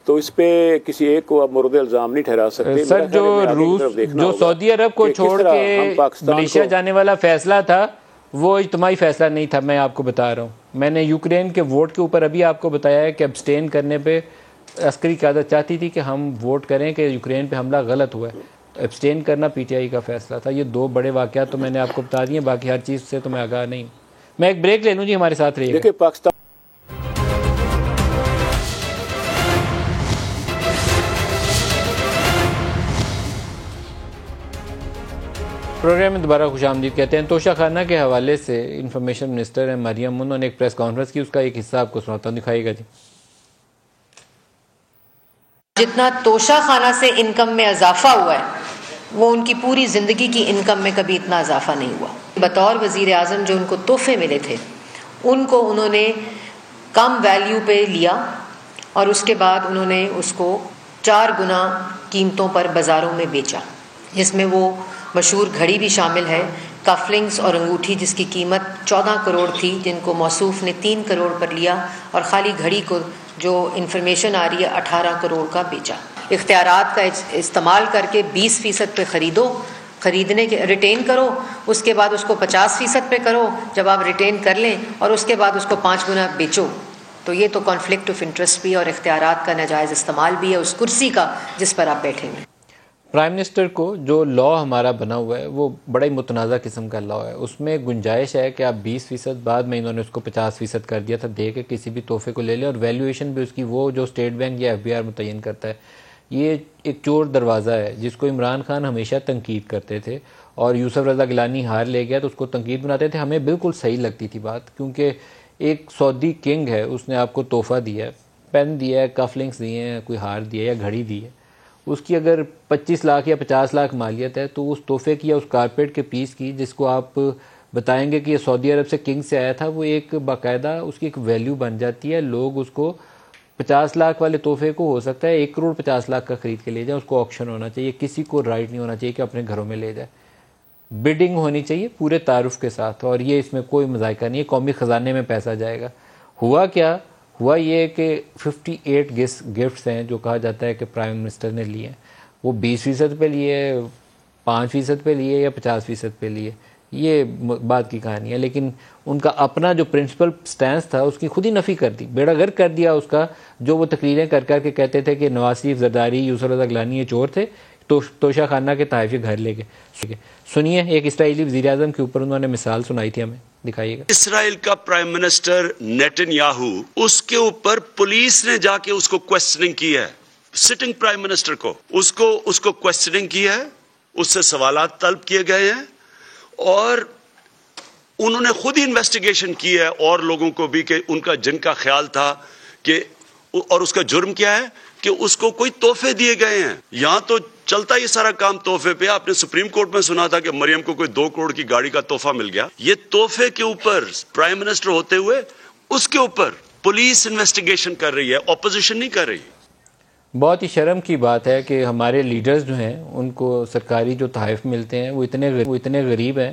تو اس پہ کسی ایک کو آپ مورد الزام نہیں ٹھہرا سکتے. سر جو سعودی عرب کو چھوڑ کے ملیشیا جانے والا فیصلہ تھا وہ اجتماعی فیصلہ نہیں تھا. میں آپ کو بتا رہا ہوں, میں نے یوکرین کے ووٹ کے اوپر ابھی آپ کو بتایا ہے کہ ابسٹین کرنے پہ عسکری قیادت چاہتی تھی کہ ہم ووٹ کریں کہ یوکرین پہ حملہ غلط ہوا ہے. ابسٹین کرنا پی ٹی آئی کا فیصلہ تھا. یہ 2 بڑے واقعات تو میں نے آپ کو بتا دیے, باقی ہر چیز سے تو میں آگاہ نہیں. میں ایک بریک لے لوں جی, ہمارے ساتھ رہیے. دیکھیں پاکستان پروگرام میں دوبارہ خوش آمدید کہتے ہیں. توشہ خانہ کے حوالے سے انفارمیشن منسٹر ہیں مریم, انہوں نے ایک پریس کانفرنس کی, اس کا ایک حصہ آپ کو سناتا ہوں, دکھائیے گا جی. جتنا توشہ خانہ سے انکم میں اضافہ ہوا ہے وہ ان کی پوری زندگی کی انکم میں کبھی اتنا اضافہ نہیں ہوا. بطور وزیر اعظم جو ان کو تحفے ملے تھے ان کو انہوں نے کم ویلیو پہ لیا اور اس کے بعد انہوں نے اس کو 4 گنا قیمتوں پر بازاروں میں بیچا, جس میں وہ مشہور گھڑی بھی شامل ہے, کفلنگز اور انگوٹھی جس کی قیمت 14 کروڑ تھی, جن کو موصوف نے 3 کروڑ پر لیا, اور خالی گھڑی کو جو انفارمیشن آ رہی ہے 18 کروڑ کا بیچا. اختیارات کا استعمال کر کے 20% پہ خریدنے کے ریٹین کرو, اس کے بعد اس کو 50% پہ کرو جب آپ ریٹین کر لیں, اور اس کے بعد اس کو 5 گنا بیچو. تو یہ تو کانفلکٹ آف انٹرسٹ بھی اور اختیارات کا ناجائز استعمال بھی ہے اس کرسی کا جس پر آپ بیٹھے ہیں. پرائم منسٹر کو جو لا ہمارا بنا ہوا ہے وہ بڑا ہی متنازع قسم کا لا ہے. اس میں گنجائش ہے کہ آپ 20%, بعد میں انہوں نے اس کو 50% کر دیا تھا, دے کے کسی بھی تحفے کو لے لیں, اور ویلیویشن بھی اس کی وہ جو اسٹیٹ بینک یا FBR متعین کرتا ہے. یہ ایک چور دروازہ ہے جس کو عمران خان ہمیشہ تنقید کرتے تھے, اور یوسف رضا گیلانی ہار لے گیا تو اس کو تنقید بناتے تھے. ہمیں بالکل صحیح لگتی تھی بات, کیونکہ ایک سعودی کنگ ہے, اس نے آپ کو تحفہ دیا ہے, پین دیا ہے, کف لنکس دیے ہیں, کوئی ہار دیا یا گھڑی دی ہے, اس کی اگر 25 لاکھ یا 50 لاکھ مالیت ہے تو اس تحفے کی یا اس کارپیٹ کے پیس کی جس کو آپ بتائیں گے کہ یہ سعودی عرب سے کنگ سے آیا تھا, وہ ایک باقاعدہ اس کی ایک ویلیو بن جاتی ہے. لوگ اس کو 50 لاکھ والے تحفے کو ہو سکتا ہے 1 کروڑ 50 لاکھ کا خرید کے لے جائیں. اس کو آکشن ہونا چاہیے, کسی کو رائٹ نہیں ہونا چاہیے کہ اپنے گھروں میں لے جائے. بڈنگ ہونی چاہیے پورے تعارف کے ساتھ, اور یہ اس میں کوئی مذائقہ نہیں ہے. قومی خزانے میں پیسہ جائے گا. ہوا کیا ہوا یہ کہ 58 گفٹس ہیں جو کہا جاتا ہے کہ پرائم منسٹر نے لیے, وہ 20% پہ لیے, 5% پہ لیے یا 50% پہ لیے, یہ بات کی کہانی ہے. لیکن ان کا اپنا جو پرنسپل سٹینس تھا اس کی خود ہی نفی کر دی, بیڑا غرق کر دیا اس کا. جو وہ تقریریں کر کر کے کہتے تھے کہ نواز شریف, زرداری, یوسف رضا گیلانی یہ چور تھے, توشہ خانہ کے تحائف گھر لے گئے. سنیے, ایک اسرائیلی وزیر اعظم کے اوپر انہوں نے مثال سنائی تھی, ہمیں دکھائیے گا. اسرائیل کا پرائم منسٹر نیتن یاہو, اس کے اوپر پولیس نے جا کے اس کو کوسچننگ کی ہے, سٹنگ پرائم منسٹر کو اس کو کوسچننگ کی ہے, اس سے سوالات طلب کیے گئے ہیں, اور انہوں نے خود ہی انویسٹیگیشن کی ہے, اور لوگوں کو بھی کہ ان کا جن کا خیال تھا کہ, اور اس کا جرم کیا ہے کہ اس کو کوئی تحفے دیے گئے ہیں. یہاں تو چلتا یہ سارا کام تحفے پہ. آپ نے سپریم کورٹ میں سنا تھا کہ مریم کو کوئی 2 کروڑ کی گاڑی کا تحفہ مل گیا. یہ تحفے کے اوپر پرائم منسٹر ہوتے ہوئے اس کے اوپر پولیس انویسٹیگیشن کر رہی ہے, اپوزیشن نہیں کر رہی. بہت ہی شرم کی بات ہے کہ ہمارے لیڈرز جو ہیں ان کو سرکاری جو تحائف ملتے ہیں وہ اتنے غریب ہیں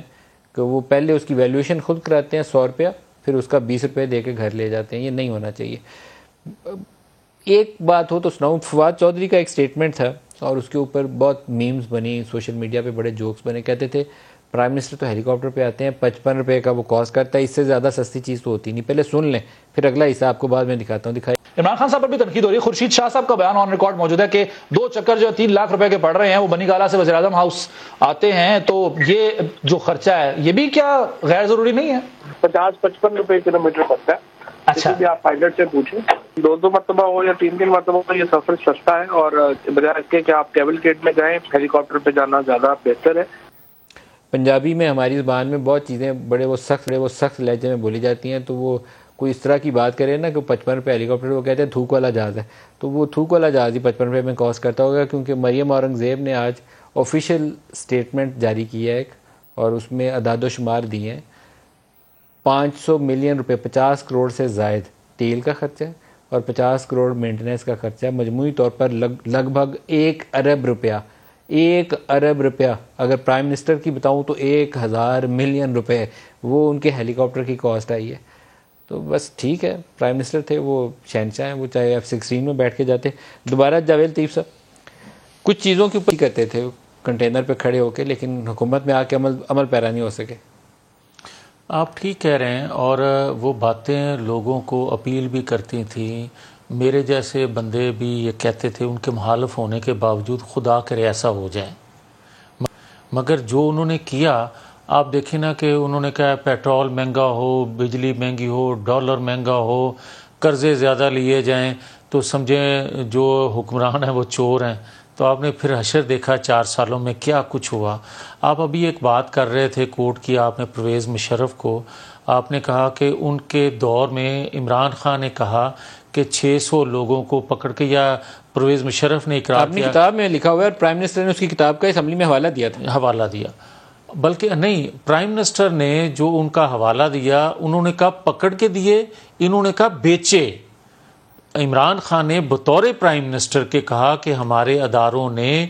کہ وہ پہلے اس کی ویلیویشن خود کراتے ہیں 100 روپیہ, پھر اس کا 20 روپے دے کے گھر لے جاتے ہیں. یہ نہیں ہونا چاہیے. ایک بات ہو تو سناؤں, فواد چودھری کا ایک سٹیٹمنٹ تھا اور اس کے اوپر بہت میمز بنی, سوشل میڈیا پہ بڑے جوکس بنے. کہتے تھے پرائم منسٹر تو ہیلی کاپٹر پہ آتے ہیں, 55 روپے کا وہ کاسٹ کرتا ہے, اس سے زیادہ سستی چیز تو ہوتی نہیں. پہلے سن لیں, پھر اگلا حصہ آپ کو بعد میں دکھاتا ہوں. دکھائی عمران خان صاحب پر بھی تنقید ہو رہی ہے. خورشید شاہ صاحب کا بیان آن ریکارڈ موجود ہے کہ 2 چکر جو 3 لاکھ روپے کے پڑ رہے ہیں وہ بنی گالہ سے وزیر اعظم ہاؤس آتے ہیں, تو یہ جو خرچہ ہے یہ بھی کیا غیر ضروری نہیں ہے؟ 50-55 روپے کلومیٹر پڑتا ہے. اچھا, بھی آپ پائلٹ سے پوچھیں, 2 مرتبہ ہو یا 3 مرتبہ ہو, یہ سفر سستا ہے, اور بجائے اس کے کہ آپ کیولکیٹ میں جائیں ہیلی کاپٹر پہ جانا زیادہ بہتر ہے. پنجابی میں ہماری زبان میں بہت چیزیں بڑے وہ سخت لہجے میں بولی جاتی ہیں, تو وہ کوئی اس طرح کی بات کرے نا کہ 55 روپے ہیلی کاپٹر, وہ کہتے ہیں تھوک والا جہاز ہے, تو وہ تھوک والا جہاز ہی 55 روپے میں کاسٹ کرتا ہوگا, کیونکہ مریم اورنگزیب نے آج آفیشیل سٹیٹمنٹ جاری کی ہے ایک, اور اس میں اعداد و شمار دیے ہیں. 500 ملین روپے, 50 کروڑ سے زائد تیل کا خرچہ ہے, اور 50 کروڑ مینٹیننس کا خرچہ ہے. مجموعی طور پر لگ بھگ 1 ارب روپیہ, 1 ارب روپیہ, اگر پرائم منسٹر کی بتاؤں تو 1000 ملین روپے وہ ان کے ہیلی کاپٹر کی کاسٹ آئی ہے. تو بس ٹھیک ہے, پرائم منسٹر تھے وہ شہنشاہ ہیں, وہ چاہے F-16 میں بیٹھ کے جاتے. دوبارہ جاوید لطیف صاحب کچھ چیزوں کے اوپر کرتے تھے کنٹینر پہ کھڑے ہو کے, لیکن حکومت میں آ کے عمل پیرا نہیں ہو سکے. آپ ٹھیک کہہ رہے ہیں, اور وہ باتیں لوگوں کو اپیل بھی کرتی تھیں. میرے جیسے بندے بھی یہ کہتے تھے, ان کے مخالف ہونے کے باوجود خدا کرے ایسا ہو جائے. مگر جو انہوں نے کیا, آپ دیکھیں نا کہ انہوں نے کہا پیٹرول مہنگا ہو, بجلی مہنگی ہو, ڈالر مہنگا ہو, قرضے زیادہ لیے جائیں تو سمجھیں جو حکمران ہیں وہ چور ہیں. تو آپ نے پھر حشر دیکھا 4 سالوں میں کیا کچھ ہوا. آپ ابھی ایک بات کر رہے تھے کوٹ کی, آپ نے پرویز مشرف کو, آپ نے کہا کہ ان کے دور میں عمران خان نے کہا کہ 600 لوگوں کو پکڑ کے, یا پرویز مشرف نے اقرار اپنی کیا, کتاب میں لکھا ہوا ہے, پرائم منسٹر نے اس کی کتاب کا اسمبلی میں حوالہ دیا تھا. حوالہ دیا, بلکہ نہیں, پرائم منسٹر نے جو ان کا حوالہ دیا, انہوں نے کہا پکڑ کے دیے, انہوں نے کہا بیچے. عمران خان نے بطور پرائم منسٹر کے کہا کہ ہمارے اداروں نے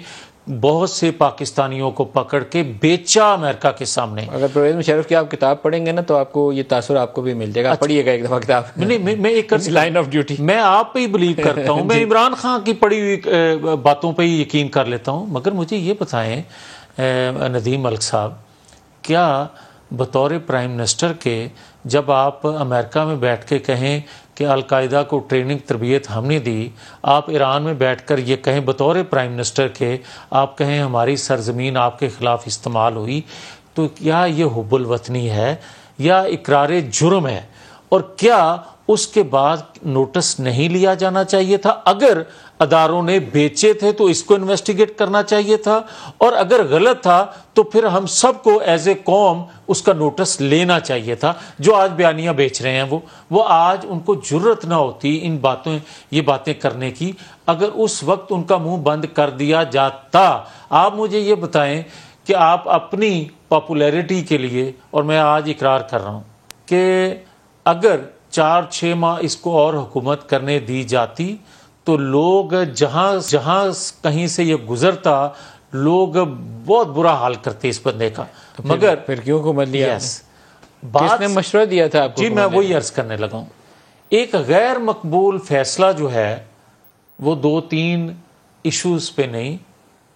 بہت سے پاکستانیوں کو پکڑ کے بیچا امریکہ کے سامنے. اگر پرویز مشرف کی آپ کتاب پڑھیں گے نا تو آپ کو یہ تاثر آپ کو بھی مل جائے گا. پڑھیے گا ایک دفعہ کتاب. نہیں, میں ایک لائن آف ڈیوٹی میں آپ پہ ہی بلیو کرتا ہوں, میں عمران خان کی پڑھی ہوئی باتوں پہ ہی یقین کر لیتا ہوں. مگر مجھے یہ بتائیں ندیم ملک صاحب, کیا بطور پرائم منسٹر کے جب آپ امریکہ میں بیٹھ کے کہیں کہ القاعدہ کو ٹریننگ تربیت ہم نے دی, آپ ایران میں بیٹھ کر یہ کہیں بطور پرائم منسٹر کے, آپ کہیں ہماری سرزمین آپ کے خلاف استعمال ہوئی, تو کیا یہ حب الوطنی ہے یا اقرار جرم ہے؟ اور کیا اس کے بعد نوٹس نہیں لیا جانا چاہیے تھا؟ اگر اداروں نے بیچے تھے تو اس کو انویسٹیگیٹ کرنا چاہیے تھا, اور اگر غلط تھا تو پھر ہم سب کو ایز اے قوم اس کا نوٹس لینا چاہیے تھا. جو آج بیانیاں بیچ رہے ہیں وہ آج ان کو جرت نہ ہوتی یہ باتیں کرنے کی, اگر اس وقت ان کا منہ بند کر دیا جاتا. آپ مجھے یہ بتائیں کہ آپ اپنی پاپولیرٹی کے لیے, اور میں آج اقرار کر رہا ہوں کہ اگر 4-6 ماہ اس کو اور حکومت کرنے دی جاتی تو لوگ جہاں کہیں سے یہ گزرتا, لوگ بہت برا حال کرتے اس بندے کا. مگر پھر کیوں حکومت لیا؟ کس نے مشورہ دیا تھا آپ کو؟ جی میں وہی عرض کرنے لگا ہوں. ایک غیر مقبول فیصلہ جو ہے وہ 2-3 ایشوز پہ نہیں,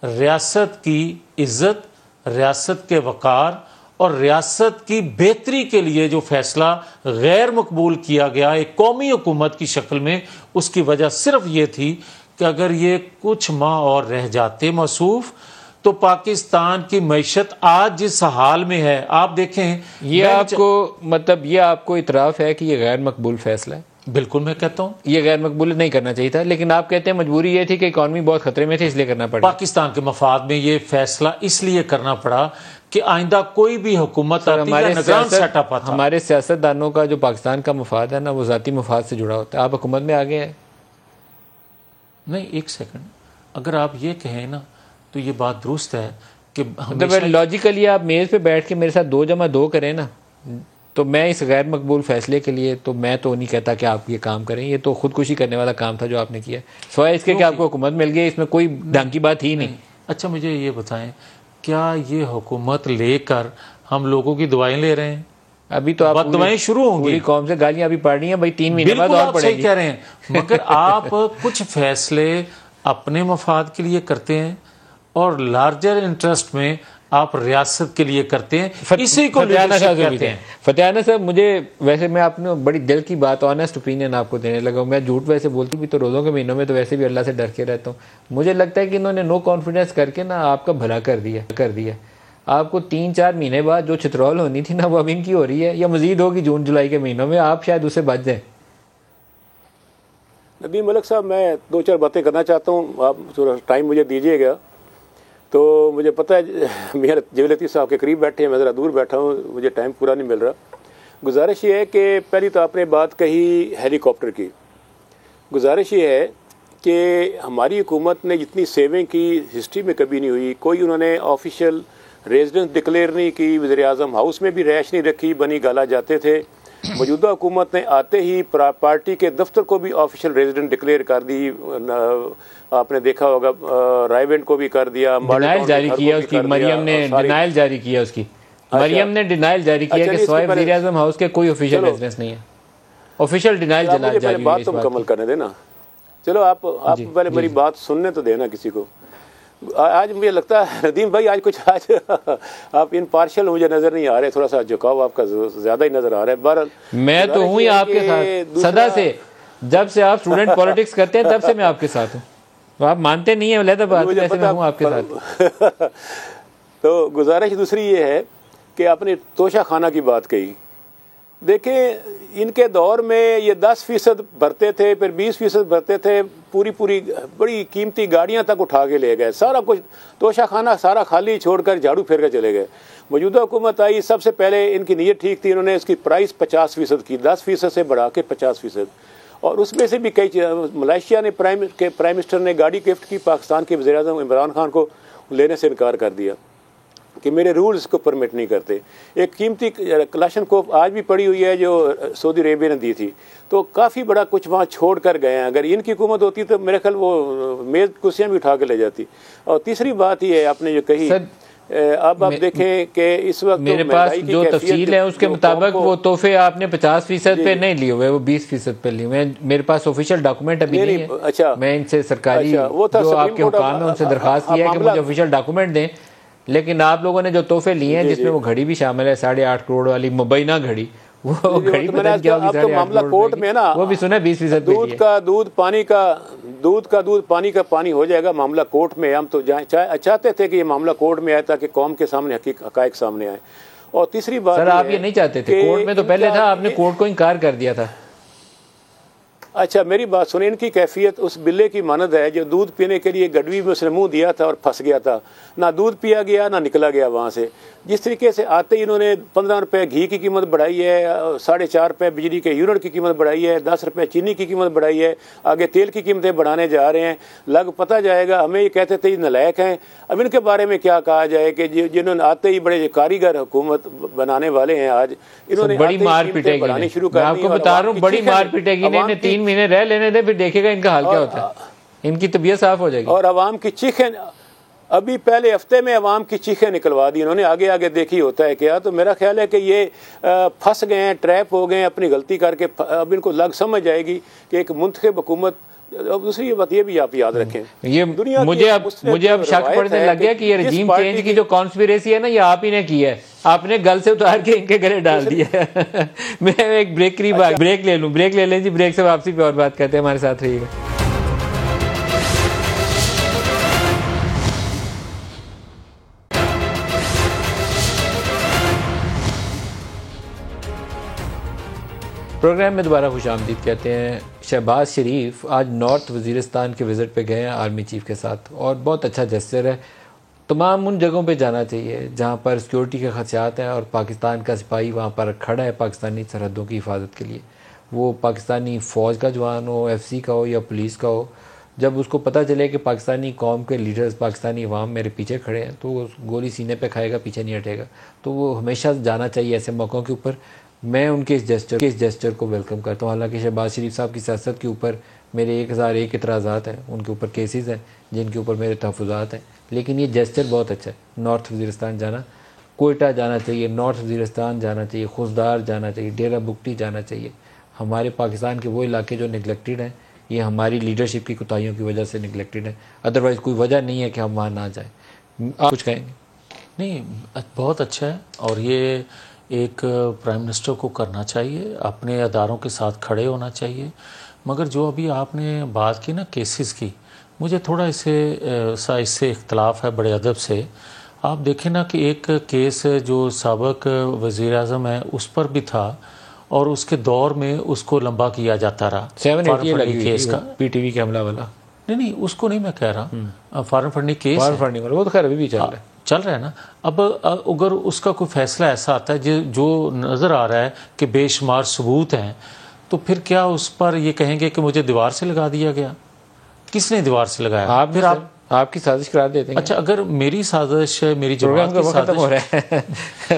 ریاست کی عزت, ریاست کے وقار اور ریاست کی بہتری کے لیے جو فیصلہ غیر مقبول کیا گیا ایک قومی حکومت کی شکل میں, اس کی وجہ صرف یہ تھی کہ اگر یہ کچھ ماہ اور رہ جاتے موصوف تو پاکستان کی معیشت آج جس حال میں ہے, آپ دیکھیں یہ آپ کو اعتراف ہے کہ یہ غیر مقبول فیصلہ ہے؟ بالکل میں کہتا ہوں یہ غیر مقبول نہیں کرنا چاہیے تھا, لیکن آپ کہتے ہیں مجبوری یہ تھی کہ اکانومی بہت خطرے میں تھی اس لیے کرنا پڑا. پاکستان کے مفاد میں یہ فیصلہ اس لیے کرنا پڑا کہ آئندہ کوئی بھی حکومت ہمارے سیاستدانوں کا جو پاکستان کا مفاد ہے نا وہ ذاتی مفاد سے جڑا ہوتا ہے. آپ حکومت میں آگے ہیں. نہیں ایک سیکنڈ, اگر آپ یہ کہیں نا تو یہ بات درست ہے کہ لاجیکلی آپ میز پہ بیٹھ کے میرے ساتھ 2+2 کریں نا, تو میں اس غیر مقبول فیصلے کے لیے تو میں تو نہیں کہتا کہ آپ یہ کام کریں, یہ تو خودکشی کرنے والا کام تھا جو آپ نے کیا, سوائے اس کے کہ آپ کو حکومت مل گئی, اس میں کوئی ڈھنگ کی بات ہی نہیں. اچھا مجھے یہ بتائیں, کیا یہ حکومت لے کر ہم لوگوں کی دعائیں لے رہے ہیں؟ ابھی تو آپ دعائیں شروع ہوں گی, پوری قوم سے گالیاں ابھی پڑھ رہی ہیں بھائی, 3 مہینے بعد اور پڑھیں گی. صحیح کہہ رہے ہیں, مگر آپ کچھ فیصلے اپنے مفاد کے لیے کرتے ہیں اور لارجر انٹرسٹ میں آپ ریاست کے لیے کرتے ہیں، اسی کو لیڈرشپ کہتے ہیں۔ فتیانہ صاحب، مجھے ویسے میں آپ نے بڑی دل کی بات، آنیسٹ اوپینین آپ کو دینے لگا ہوں۔ میں جھوٹ ویسے بولتی بھی تو روزوں کے مہینوں میں تو ویسے بھی اللہ سے ڈر کے رہتا ہوں۔ مجھے لگتا ہے کہ انہوں نے نو کانفیڈنس کر کے نا آپ کا بھلا کر دیا۔ آپ کو 3-4 مہینے بعد جو چترول ہونی تھی نا وہ اب ان کی ہو رہی ہے، یا مزید ہوگی جون جولائی کے مہینوں میں، آپ شاید اسے بچ جائیں۔ ندیم ملک صاحب، میں 2-4 باتیں کرنا چاہتا ہوں، آپ تھوڑا ٹائم مجھے دیجیے گا۔ تو مجھے پتہ ہے میاں جویل لطیف صاحب کے قریب بیٹھے ہیں، میں ذرا دور بیٹھا ہوں، مجھے ٹائم پورا نہیں مل رہا۔ گزارش یہ ہے کہ پہلی تو آپ نے بات کہی ہیلی کاپٹر کی، گزارش یہ ہے کہ ہماری حکومت نے جتنی سیونگ کی ہسٹری میں کبھی نہیں ہوئی، کوئی انہوں نے آفیشیل ریزیڈنس ڈکلیئر نہیں کی، وزیر اعظم ہاؤس میں بھی رہائش نہیں رکھی، بنی گالا جاتے تھے۔ موجودہ حکومت نے آتے ہی پارٹی کے دفتر کو بھی آفیشیل ریزیڈنٹ ڈکلیئر کر دی، آپ نے دیکھا ہوگا رائے ونڈ کو بھی کر دیا، ڈینائل جاری کیا اس کی، مریم نے ڈینائل جاری کیا اس کی، مریم نے ڈینائل جاری کیا کہ سوائے وزیر اعظم ہاؤس کے کوئی آفیشیل ریزیڈنس نہیں ہے، آفیشیل ڈینائل جاری ہوئی۔ بات تو مکمل کرنے دینا، چلو آپ پہلے میری بات سننے تو دینا کسی کو۔ آج مجھے لگتا ہے ندیم بھائی آج آپ ان پارشل مجھے نظر نہیں آ رہے، تھوڑا سا جھکاؤ آپ کا زیادہ ہی نظر آ رہا ہے۔ بہرحال میں تو ہوں ہی آپ کے ساتھ صدا سے، جب سے آپ اسٹوڈنٹ پالیٹکس کرتے ہیں تب سے میں آپ کے ساتھ ہوں، آپ مانتے نہیں ہیں علیحدہ بات، ویسے میں ہوں آپ کے ساتھ۔ تو گزارش دوسری یہ ہے کہ آپ نے توشہ خانہ کی بات کہی، دیکھیں ان کے دور میں یہ 10% بھرتے تھے، پھر 20% بھرتے تھے، پوری بڑی قیمتی گاڑیاں تک اٹھا کے لے گئے، سارا کچھ توشہ خانہ سارا خالی چھوڑ کر جھاڑو پھیر کر چلے گئے۔ موجودہ حکومت آئی، سب سے پہلے ان کی نیت ٹھیک تھی، انہوں نے اس کی پرائس 50% کی، 10% سے بڑھا کے 50%، اور اس میں سے بھی کئی ملائیشیا نے پرائم منسٹر نے گاڑی گفٹ کی پاکستان کے وزیر اعظم عمران خان کو، لینے سے انکار کر دیا کہ میرے رولز کو پرمٹ نہیں کرتے۔ ایک قیمتی کلاشن کوف آج بھی پڑی ہوئی ہے جو سعودی عربیہ نے دی تھی، تو کافی بڑا کچھ وہاں چھوڑ کر گئے ہیں۔ اگر ان کی حکومت ہوتی تو میرے خیال وہ میز کرسیاں بھی اٹھا کے لے جاتی۔ اور تیسری بات یہ ہے آپ نے جو کہی، اب آپ دیکھیں کہ اس وقت میرے پاس جو تفصیل ہے اس کے مطابق وہ تحفے آپ نے 50% پہ نہیں لیے ہوئے، وہ 20% پہ لیے ہوئے۔ میرے پاس آفیشیل ڈاکومنٹ ابھی نہیں ہے، اچھا میں ان سے سرکاری جو آپ کے حکام ہیں ان سے درخواست کی ہے کہ مجھے آفیشیل ڈاکومنٹ دیں، لیکن آپ لوگوں نے جو تحفے لیے ہیں جس میں وہ گھڑی بھی شامل ہے 8.5 کروڑ والی مبینہ گھڑی، وہ گھڑی پتہ نہیں کیا ہوگی 8.5 کروڑ کوٹ میں نا، وہ بھی سنا 20% دودھ کا دودھ پانی کا پانی ہو جائے گا معاملہ کورٹ میں۔ ہم تو چاہتے تھے کہ یہ معاملہ کورٹ میں آئے تاکہ قوم کے سامنے حقائق سامنے آئے۔ اور تیسری بات سر، آپ یہ نہیں چاہتے تھے، کورٹ میں تو پہلے تھا، آپ نے کورٹ کو انکار کر دیا تھا۔ اچھا میری بات سنیں، ان کی کیفیت اس بلے کی مانند ہے جو دودھ پینے کے لیے گڈوی میں اس نے منہ دیا تھا اور پھنس گیا تھا، نہ دودھ پیا گیا نہ نکلا گیا وہاں سے۔ جس طریقے سے آتے ہی انہوں نے 15 روپے گھی کی قیمت بڑھائی ہے، 4.5 روپے بجلی کے یونٹ کی قیمت بڑھائی ہے، 10 روپے چینی کی قیمت بڑھائی ہے، آگے تیل کی قیمتیں بڑھانے جا رہے ہیں۔ لگ پتہ جائے گا، ہمیں یہ کہتے تھے یہ نالائق ہیں، اب ان کے بارے میں کیا کہا جائے کہ جنہوں نے آتے ہی بڑے کاریگر حکومت بنانے والے ہیں، آج انہوں نے بڑی مار پیٹے گی، میں آپ کو بتا رہا ہوں بڑی مار پیٹے گی، انہیں 3 مہینے رہ لینے دے، پھر دیکھے گا ان کا حال کیا ہوتا ہے، ان کی طبیعت صاف ہو جائے گی۔ اور عوام کی چیخیں، ابھی پہلے ہفتے میں عوام کی چیخیں نکلوا دی انہوں نے، آگے دیکھی ہوتا ہے کیا۔ تو میرا خیال ہے کہ یہ پھنس گئے ہیں، ٹریپ ہو گئے ہیں اپنی غلطی کر کے۔ اب ان کو سمجھ جائے گی کہ ایک منتخب حکومت، دوسری بات یہ بھی آپ یاد رکھیں، یہ مجھے اب شک پڑنے لگ گیا کہ یہ رجیم چینج کی جو کانسپیریسی ہے نا، یہ آپ ہی نے کی ہے، آپ نے گل سے اتار کے ان کے گلے ڈال دیا ہے۔ میں ایک بریک لے لیں جی، بریک سے واپسی پہ اور بات کرتے ہیں، ہمارے ساتھ رہیے گا۔ پروگرام میں دوبارہ خوش آمدید کہتے ہیں۔ شہباز شریف آج نارتھ وزیرستان کے وزٹ پہ گئے ہیں آرمی چیف کے ساتھ، اور بہت اچھا جسچر ہے۔ تمام ان جگہوں پہ جانا چاہیے جہاں پر سیکورٹی کے خدشات ہیں، اور پاکستان کا سپاہی وہاں پر کھڑا ہے پاکستانی سرحدوں کی حفاظت کے لیے، وہ پاکستانی فوج کا جوان ہو، FCC کا ہو یا پولیس کا ہو۔ جب اس کو پتہ چلے کہ پاکستانی قوم کے لیڈرز، پاکستانی عوام میرے پیچھے کھڑے ہیں، تو وہ گولی سینے پہ کھائے گا، پیچھے نہیں ہٹے گا۔ تو وہ ہمیشہ جانا چاہیے ایسے موقعوں کے اوپر۔ میں ان کے اس جسچر کو ویلکم کرتا ہوں۔ حالانکہ شہباز شریف صاحب کی سیاست کے اوپر میرے 1001 اعتراضات ہیں، ان کے اوپر کیسز ہیں جن کے اوپر میرے تحفظات ہیں، لیکن یہ جسچر بہت اچھا ہے۔ نارتھ وزیرستان جانا، کوئٹہ جانا چاہیے، نارتھ وزیرستان جانا چاہیے، خوزدار جانا چاہیے، ڈیرہ بگٹی جانا چاہیے۔ ہمارے پاکستان کے وہ علاقے جو نگلیکٹڈ ہیں، یہ ہماری لیڈرشپ کی کوتاہیوں کی وجہ سے نگلیکٹڈ ہیں، ادروائز کوئی وجہ نہیں ہے کہ ہم وہاں نہ جائیں۔ آپ کچھ کہیں گے؟ نہیں بہت اچھا ہے، اور یہ ایک پرائم منسٹر کو کرنا چاہیے، اپنے اداروں کے ساتھ کھڑے ہونا چاہیے. مگر جو ابھی آپ نے بات کی نا کیسز کی، مجھے تھوڑا اس سے اختلاف ہے بڑے ادب سے. آپ دیکھیں نا کہ ایک کیس جو سابق وزیر اعظم ہے اس پر بھی تھا، اور اس کے دور میں اس کو لمبا کیا جاتا رہا. 780 لگی کیس کا پی ٹی وی کے حملہ والا. نہیں اس کو نہیں میں کہہ رہا، form funding case form funding والا وہ تو خیر ابھی بھی چل رہا ہے نا. اب اگر اس کا کوئی فیصلہ ایسا آتا ہے جو نظر آ رہا ہے کہ بے شمار ثبوت ہیں، تو پھر کیا اس پر یہ کہیں گے کہ مجھے دیوار سے لگا دیا گیا؟ کس نے دیوار سے لگایا؟ پھر آپ کی سازش قرار دیتے ہیں. اچھا، اگر میری سازش، میری جماعت کی سازش، ختم ہو رہا ہے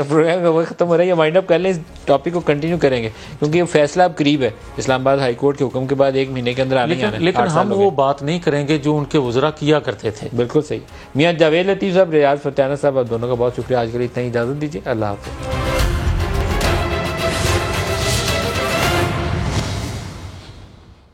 پروگرام کا وقت ختم ہو رہا ہے. یہ وائنڈ اپ کر لیں، اس ٹاپک کو کنٹینیو کریں گے کیونکہ یہ فیصلہ اب قریب ہے. اسلام آباد ہائی کورٹ کے حکم کے بعد 1 مہینے کے اندر آنے آنا ہے. لیکن ہم وہ بات نہیں کریں گے جو ان کے وزراء کیا کرتے تھے. بالکل صحیح. میاں جاوید لطیف صاحب، ریاض فتح صاحب، آپ دونوں کا بہت شکریہ. آج کے لیے اتنا ہی اجازت دیجیے. اللہ حافظ.